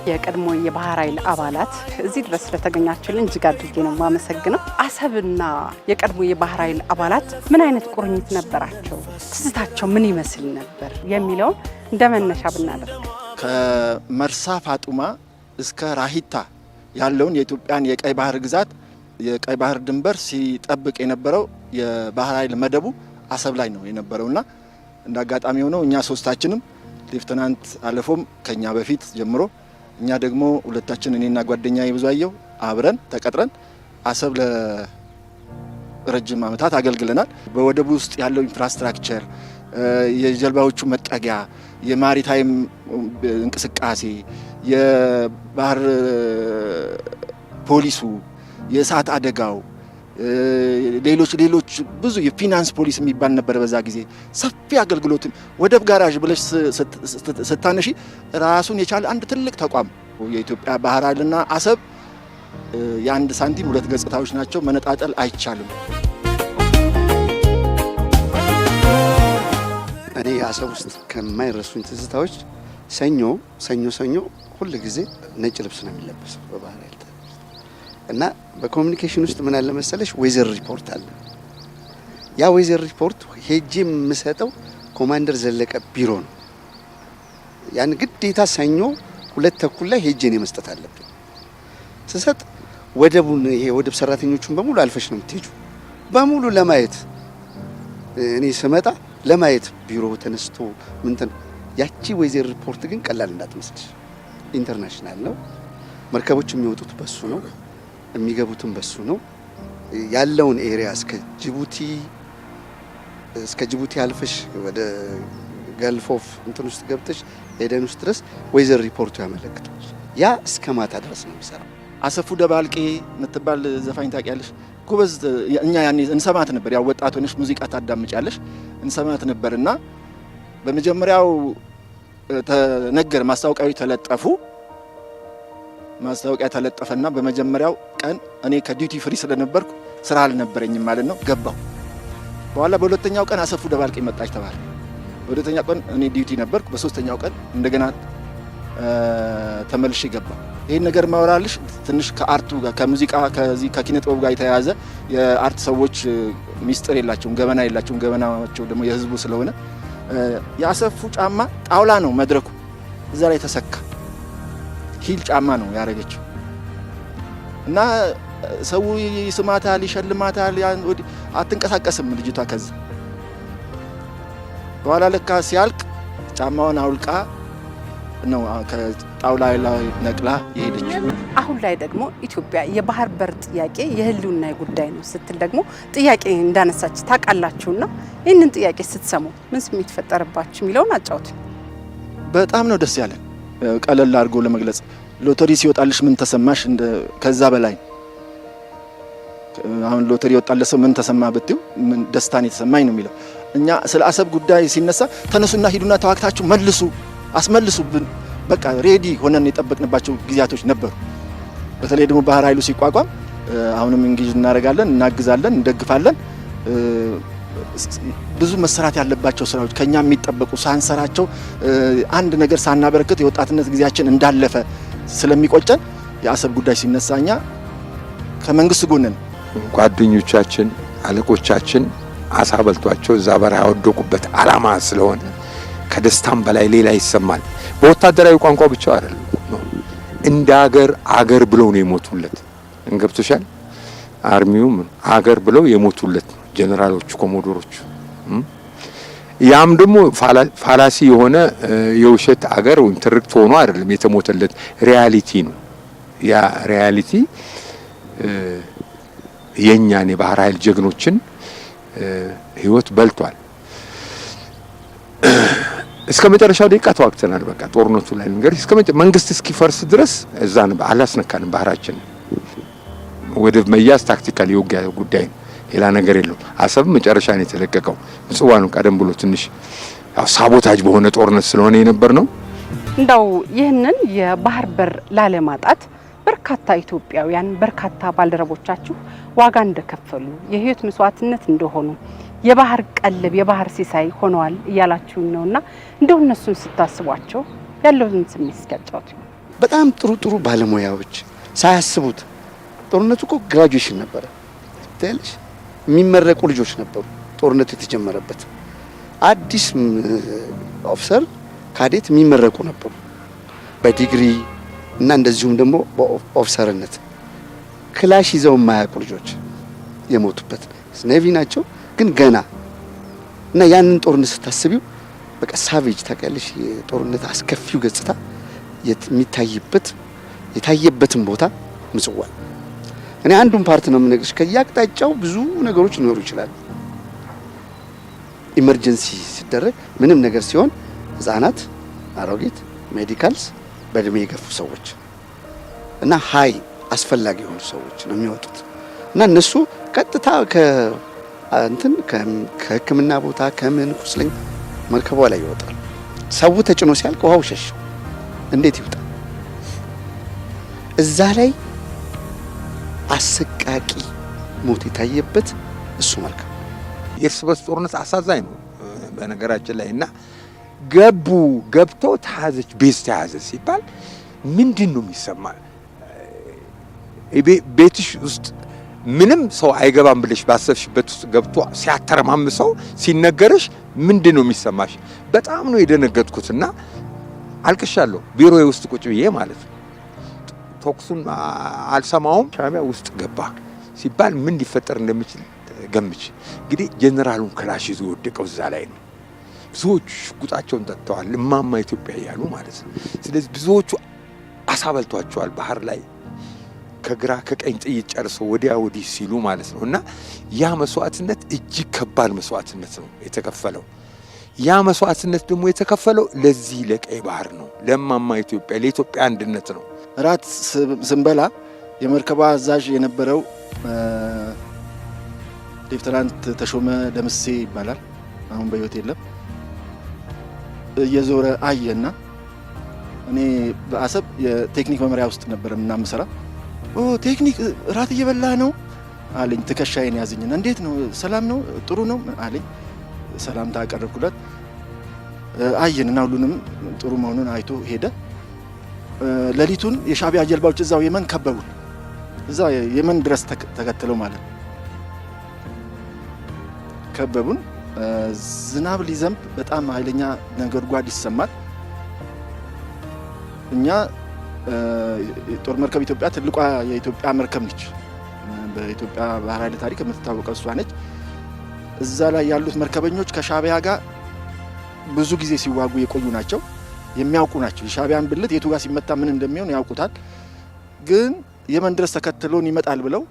የቀድሞ የባህር ኃይል አባላት እዚህ ድረስ ስለተገኛችሁልን እጅግ አድርጌ ነው ማመሰግነው። አሰብና የቀድሞ የባህር ኃይል አባላት ምን አይነት ቁርኝት ነበራቸው፣ ትዝታቸው ምን ይመስል ነበር የሚለውን እንደመነሻ ብናደርግ ከመርሳ ፋጡማ እስከ ራሂታ ያለውን የኢትዮጵያን የቀይ ባህር ግዛት የቀይ ባህር ድንበር ሲጠብቅ የነበረው የባህር ኃይል መደቡ አሰብ ላይ ነው የነበረውና እንዳጋጣሚ ሆኖ እኛ ሶስታችንም ሌፍተናንት አለፎም ከኛ በፊት ጀምሮ እኛ ደግሞ ሁለታችን እኔና ጓደኛዬ ብዙአየሁ አብረን ተቀጥረን አሰብ ለረጅም ዓመታት አገልግለናል። በወደቡ ውስጥ ያለው ኢንፍራስትራክቸር፣ የጀልባዎቹ መጠጊያ፣ የማሪታይም እንቅስቃሴ፣ የባህር ፖሊሱ፣ የእሳት አደጋው፣ ሌሎች ብዙ የፊናንስ ፖሊስ የሚባል ነበር በዛ ጊዜ። ሰፊ አገልግሎት ወደብ ጋራዥ ብለሽ ስታነሺ ራሱን የቻለ አንድ ትልቅ ተቋም። የኢትዮጵያ ባህር ኃይልና አሰብ የአንድ ሳንቲም ሁለት ገጽታዎች ናቸው። መነጣጠል አይቻልም። እኔ አሰብ ውስጥ ከማይረሱኝ ትዝታዎች ሰኞ ሁሉ ጊዜ ነጭ ልብስ ነው የሚለበሰው በባህር ኃይል እና በኮሙኒኬሽን ውስጥ ምን አለ መሰለሽ ዌዘር ሪፖርት አለ። ያ ዌዘር ሪፖርት ሄጄ የምሰጠው ኮማንደር ዘለቀ ቢሮ ነው። ያን ግዴታ ሰኞ 2:30 ላይ ሄጄ ነው መስጠት አለብኝ። ስሰጥ ወደቡን ይሄ ወደብ ሰራተኞቹን በሙሉ አልፈሽ ነው የምትሄጂው በሙሉ ለማየት። እኔ ስመጣ ለማየት ቢሮ ተነስቶ ምንትን ያቺ ዌዘር ሪፖርት ግን ቀላል እንዳትመስልሽ ኢንተርናሽናል ነው። መርከቦች የሚወጡት በሱ ነው፣ የሚገቡትም በሱ ነው። ያለውን ኤሪያ እስከ ጅቡቲ አልፈሽ ወደ ገልፍ ኦፍ እንትን ውስጥ ገብተሽ ኤደን ውስጥ ድረስ ዌዘር ሪፖርቱ ያመለክታል። ያ እስከ ማታ ድረስ ነው የሚሰራው። አሰፉ ደባልቄ የምትባል ዘፋኝ ታውቂያለሽ? ጎበዝ። እኛ ያኔ እንሰማት ነበር። ያው ወጣት ሆነሽ ሙዚቃ ታዳምጫለሽ፣ እንሰማት ነበርና በመጀመሪያው ተነገር ማስታወቂያ ተለጠፈና በመጀመሪያው ቀን እኔ ከዲዩቲ ፍሪ ስለነበርኩ ስራ አልነበረኝም ማለት ነው ገባሁ። በኋላ በሁለተኛው ቀን አሰፉ ደባልቄ መጣች ተባለ። በሁለተኛው ቀን እኔ ዲዩቲ ነበርኩ። በሶስተኛው ቀን እንደገና ተመልሼ ገባሁ። ይሄን ነገር ማወራልሽ ትንሽ ከአርቱ ጋር ከሙዚቃ ከዚህ ከኪነ ጥበብ ጋር የተያያዘ የአርት ሰዎች ሚስጥር የላቸውም፣ ገበና የላቸውም። ገበናቸው ደግሞ የህዝቡ ስለሆነ የአሰፉ ጫማ ጣውላ ነው መድረኩ፣ እዛ ላይ ተሰካ ሂል ጫማ ነው ያረገችው እና ሰው ይስማታል፣ ይሸልማታል። አትንቀሳቀስም ልጅቷ። ከዛ በኋላ ለካ ሲያልቅ ጫማውን አውልቃ ነው ከጣውላ ላይ ነቅላ የሄደችው። አሁን ላይ ደግሞ ኢትዮጵያ የባህር በር ጥያቄ የህልውና ጉዳይ ነው ስትል ደግሞ ጥያቄ እንዳነሳች ታውቃላችሁና ይህንን ጥያቄ ስትሰሙ ምን ስሜት ፈጠረባችሁ የሚለውን አጫውቱ። በጣም ነው ደስ ያለን። ቀለል አድርጎ ለመግለጽ ሎተሪ ሲወጣልሽ ምን ተሰማሽ? ከዛ በላይ አሁን ሎተሪ ወጣለት ሰው ምን ተሰማ ብትዩ ምን ደስታን የተሰማኝ ነው የሚለው። እኛ ስለ አሰብ ጉዳይ ሲነሳ ተነሱና ሂዱና ተዋክታችሁ አስመልሱብን በቃ ሬዲ ሆነን የጠበቅንባቸው ጊዜያቶች ነበሩ። በተለይ ደግሞ ባህር ኃይሉ ሲቋቋም አሁንም እንግሊዝ እናደርጋለን፣ እናግዛለን፣ እንደግፋለን። ብዙ መሰራት ያለባቸው ስራዎች ከኛ የሚጠበቁ ሳንሰራቸው አንድ ነገር ሳናበረክት የወጣትነት ጊዜያችን እንዳለፈ ስለሚቆጨን የአሰብ ጉዳይ ሲነሳኛ ከመንግስት ጎን ነን። ጓደኞቻችን አለቆቻችን አሳ በልቷቸው እዛ በረሃ ወደቁበት አላማ ስለሆነ ከደስታም በላይ ሌላ ይሰማል። በወታደራዊ ቋንቋ ብቻ አይደለም እንደ አገር ብለው ነው የሞቱለት። እንገብቶሻል። አርሚውም አገር ብለው የሞቱለት ጀነራሎቹ፣ ኮሞዶሮቹ። ያም ደግሞ ፋላሲ የሆነ የውሸት አገር ወይም ትርክት ሆኖ አይደለም የተሞተለት፣ ሪያሊቲ ነው። ያ ሪያሊቲ የኛን የባህር ኃይል ጀግኖችን ህይወት በልቷል። እስከ መጨረሻው ደቂቃ ተዋግተናል። በቃ ጦርነቱ ላይ እስከ መንግስት እስኪፈርስ ድረስ እዛን አላስነካንም። ባህራችን ወደብ መያዝ ታክቲካሊ የውጊያ ጉዳይ ነው፣ ሌላ ነገር የለውም። አሰብ መጨረሻ ነው የተለቀቀው። ምጽዋ ነው ቀደም ብሎ ትንሽ ሳቦታጅ በሆነ ጦርነት ስለሆነ የነበር ነው። እንዳው ይህንን የባህር በር ላለማጣት በርካታ ኢትዮጵያውያን በርካታ ባልደረቦቻችሁ ዋጋ እንደከፈሉ የህይወት መስዋዕትነት እንደሆኑ የባህር ቀለብ የባህር ሲሳይ ሆነዋል እያላችሁ ነውና እንደው እነሱን ስታስቧቸው ያለውን ስሜት እስኪያጫውቱ። በጣም ጥሩ ባለሙያዎች ሳያስቡት ጦርነቱ እኮ ግራጁዌሽን ነበረ ታያለሽ። የሚመረቁ ልጆች ነበሩ ጦርነቱ የተጀመረበት አዲስ ኦፊሰር ካዴት የሚመረቁ ነበሩ በዲግሪ እና እንደዚሁም ደግሞ በኦፊሰርነት ክላሽ ይዘው የማያውቁ ልጆች የሞቱበት ኔቪ ናቸው ግን ገና እና ያንን ጦርነት ስታስቢው በቃ ሳቬጅ ታውቂያለሽ የጦርነት አስከፊው ገጽታ የታየበትን ቦታ ምጽዋ እኔ አንዱን ፓርት ነው የምነግርሽ ከያቅጣጫው ብዙ ነገሮች ሊኖሩ ይችላል ኢመርጀንሲ ሲደረግ ምንም ነገር ሲሆን ህፃናት አሮጊት ሜዲካልስ በእድሜ የገፉ ሰዎች እና ሃይ አስፈላጊ የሆኑ ሰዎች ነው የሚወጡት እና እነሱ ቀጥታ ከህክምና ቦታ ከምን ቁስለኝ መርከቧ ላይ ይወጣል ሰው ተጭኖ ሲያልቅ ውሃው ሸሽው እንዴት ይወጣ እዛ ላይ አሰቃቂ ሞት የታየበት እሱ መርከብ የእርስ በርስ ጦርነት አሳዛኝ ነው በነገራችን ላይ እና ገብተው ተያዘች ቤዝ ተያዘ ሲባል ምንድን ነው የሚሰማ ቤትሽ ውስጥ ምንም ሰው አይገባም ብለሽ ባሰብሽበት ውስጥ ገብቶ ሲያተረማምሰው ሲነገርሽ ምንድን ነው የሚሰማሽ በጣም ነው የደነገጥኩትና አልቅሻለሁ ቢሮዬ ውስጥ ቁጭ ብዬ ማለት ነው ተኩሱን አልሰማውም ሻዕቢያ ውስጥ ገባ ሲባል ምን ሊፈጠር እንደሚችል ገምች እንግዲህ ጀነራሉን ክላሽ ይዞ ወደቀው እዛ ላይ ነው ብዙዎቹ ሽጉጣቸውን ጠጥተዋል እማማ ኢትዮጵያ ያሉ ማለት ነው ስለዚህ ብዙዎቹ አሳበልቷቸዋል ባህር ላይ ከግራ ከቀኝ ጥይት ጨርሰው ወዲያ ወዲህ ሲሉ ማለት ነውና ያ መስዋዕትነት እጅግ ከባድ መስዋዕትነት ነው የተከፈለው ያ መስዋዕትነት ደግሞ የተከፈለው ለዚህ ለቀይ ባህር ነው ለማማ ኢትዮጵያ ለኢትዮጵያ አንድነት ነው ራት ስንበላ የመርከቧ አዛዥ የነበረው ሌፍተናንት ተሾመ ደምሴ ይባላል አሁን በህይወት የለም እየዞረ አየና እኔ በአሰብ የቴክኒክ መመሪያ ውስጥ ነበር ምናምሰራ ቴክኒክ ራት እየበላ ነው አለኝ ትከሻዬን ያዝኝና እንዴት ነው ሰላም ነው ጥሩ ነው አለኝ ሰላም ታቀርብኩለት አየንና ሁሉንም ጥሩ መሆኑን አይቶ ሄደ ለሊቱን የሻዕቢያ ጀልባዎች እዛው የመን ከበቡን እዛ የመን ድረስ ተከተለው ማለት ከበቡን ዝናብ ሊዘንብ በጣም ኃይለኛ ነጎድጓድ ይሰማል እኛ ጦር መርከብ ኢትዮጵያ ትልቋ የኢትዮጵያ መርከብ ነች በኢትዮጵያ ባህር ኃይል ታሪክ የምትታወቀው እሷ ነች እዛ ላይ ያሉት መርከበኞች ከሻዕቢያ ጋር ብዙ ጊዜ ሲዋጉ የቆዩ ናቸው የሚያውቁ ናቸው የሻዕቢያን ብልት የቱ ጋር ሲመታ ምን እንደሚሆን ያውቁታል ግን የመን ድረስ ተከትሎን ይመጣል ብለው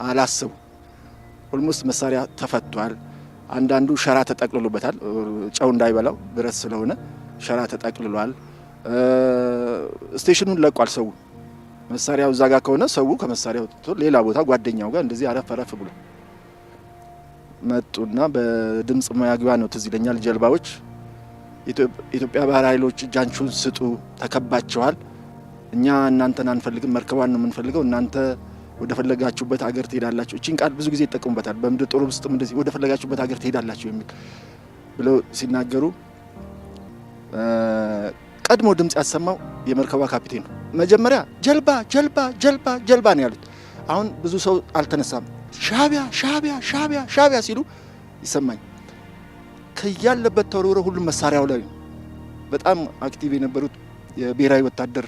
አላሰቡ ኦልሞስት መሳሪያ ተፈቷል አንዳንዱ ሸራ ተጠቅልሎበታል ጨው እንዳይበላው ብረት ስለሆነ ሸራ ተጠቅልሏል ስቴሽኑን ለቋል ሰው መሳሪያው እዛ ጋር ከሆነ ሰው ከመሳሪያው ወጥቶ ሌላ ቦታ ጓደኛው ጋር እንደዚህ አረፈረፍ ብሎ መጡና በድምጽ ማያግባ ነው ትዝ ይለኛል ጀልባዎች ኢትዮጵያ ባህር ኃይሎች ጃንቹን ስጡ ተከባቸዋል እኛ እናንተን አንፈልግም መርከቧን ነው የምንፈልገው እናንተ ወደ ፈለጋችሁበት ሀገር ትሄዳላችሁ እቺን ቃል ብዙ ጊዜ ይጠቀሙበታል በምድር ጦር ውስጥም እንደዚህ ወደ ፈለጋችሁበት ሀገር ትሄዳላችሁ የሚል ብለው ሲናገሩ ቀድሞ ድምጽ ያሰማው የመርከቧ ካፒቴን ነው መጀመሪያ ጀልባ ጀልባ ጀልባ ጀልባ ነው ያሉት አሁን ብዙ ሰው አልተነሳም ሻዕቢያ ሻዕቢያ ሻዕቢያ ሻዕቢያ ሲሉ ይሰማኝ ከያለበት ተወርውሮ ሁሉም መሳሪያው ላይ በጣም አክቲቭ የነበሩት የብሔራዊ ወታደር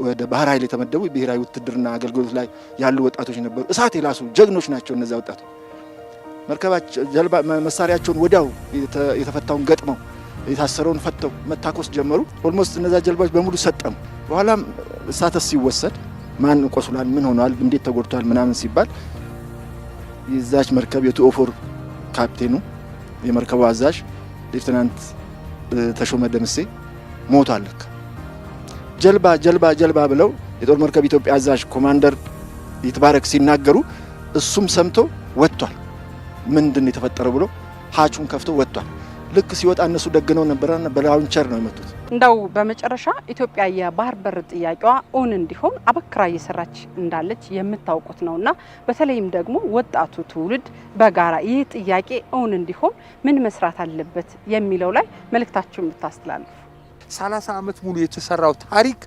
ወደ ባህር ኃይል የተመደቡ ብሔራዊ ውትድርና አገልግሎት ላይ ያሉ ወጣቶች ነበሩ እሳት የላሱ ጀግኖች ናቸው እነዛ ወጣቶች መርከባቸው ጀልባ መሳሪያቸውን ወዲያው የተፈታውን ገጥመው የታሰረውን ፈተው መታኮስ ጀመሩ ኦልሞስት እነዛ ጀልባዎች በሙሉ ሰጠሙ በኋላም እሳተስ ሲወሰድ ማን ቆስሏል ምን ሆኗል እንዴት ተጎድቷል ምናምን ሲባል የዛች መርከብ የቱኦፎር ካፕቴኑ የመርከቡ አዛዥ ሌፍተናንት ተሾመ ደምሴ ሞቷል ጀልባ ጀልባ ጀልባ ብለው የጦር መርከብ ኢትዮጵያ አዛዥ ኮማንደር ይትባረክ ሲናገሩ እሱም ሰምቶ ወጥቷል ምንድነው የተፈጠረው ብሎ ሃቹን ከፍቶ ወጥቷል ልክ ሲወጣ እነሱ ደግነው ነበርና በላውንቸር ነው የመጡት እንዳው በመጨረሻ ኢትዮጵያ የባህር በር ጥያቄዋ ኦን እንዲሆን አበክራ እየሰራች እንዳለች የምታውቁት ነውና በተለይም ደግሞ ወጣቱ ትውልድ በጋራ ይህ ጥያቄ ኦን እንዲሆን ምን መስራት አለበት የሚለው ላይ መልእክታችሁን ብታስተላልፉ 30 ዓመት ሙሉ የተሰራው ታሪክ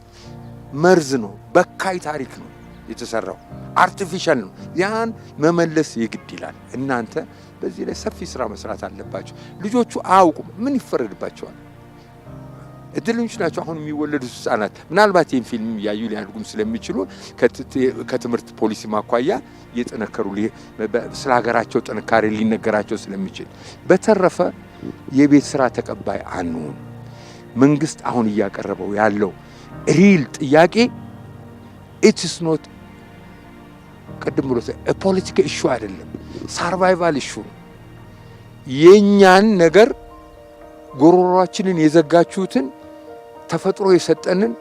መርዝ ነው፣ በካይ ታሪክ ነው የተሰራው፣ አርቲፊሻል ነው። ያን መመለስ የግድ ይላል። እናንተ በዚህ ላይ ሰፊ ስራ መስራት አለባችሁ። ልጆቹ አያውቁም፣ ምን ይፈረድባቸዋል? እድለኞች ናቸው አሁን የሚወለዱት ህፃናት። ምናልባት ይህን ፊልም ያዩ ሊያድጉም ስለሚችሉ ከትምህርት ፖሊሲ ማኳያ የጠነከሩ ስለ ሀገራቸው ጥንካሬ ሊነገራቸው ስለሚችል፣ በተረፈ የቤት ስራ ተቀባይ አንሁን። መንግስት አሁን እያቀረበው ያለው ሪል ጥያቄ ኢትስ ኖት ቅድም ብሎ ፖለቲካ ኢሹ አይደለም፣ ሳርቫይቫል ኢሹ ነው። የኛን ነገር ጎሮሯችንን የዘጋችሁትን ተፈጥሮ የሰጠንን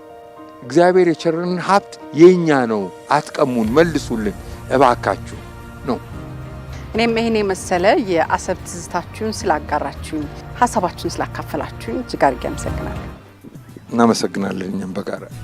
እግዚአብሔር የቸረንን ሀብት የኛ ነው፣ አትቀሙን፣ መልሱልን እባካችሁ ነው። እኔም ይሄን የመሰለ የአሰብ ትዝታችሁን ስላጋራችሁኝ፣ ሀሳባችሁን ስላካፈላችሁኝ እጅግ አድርጌ አመሰግናለሁ። እናመሰግናለን እኛም በጋራ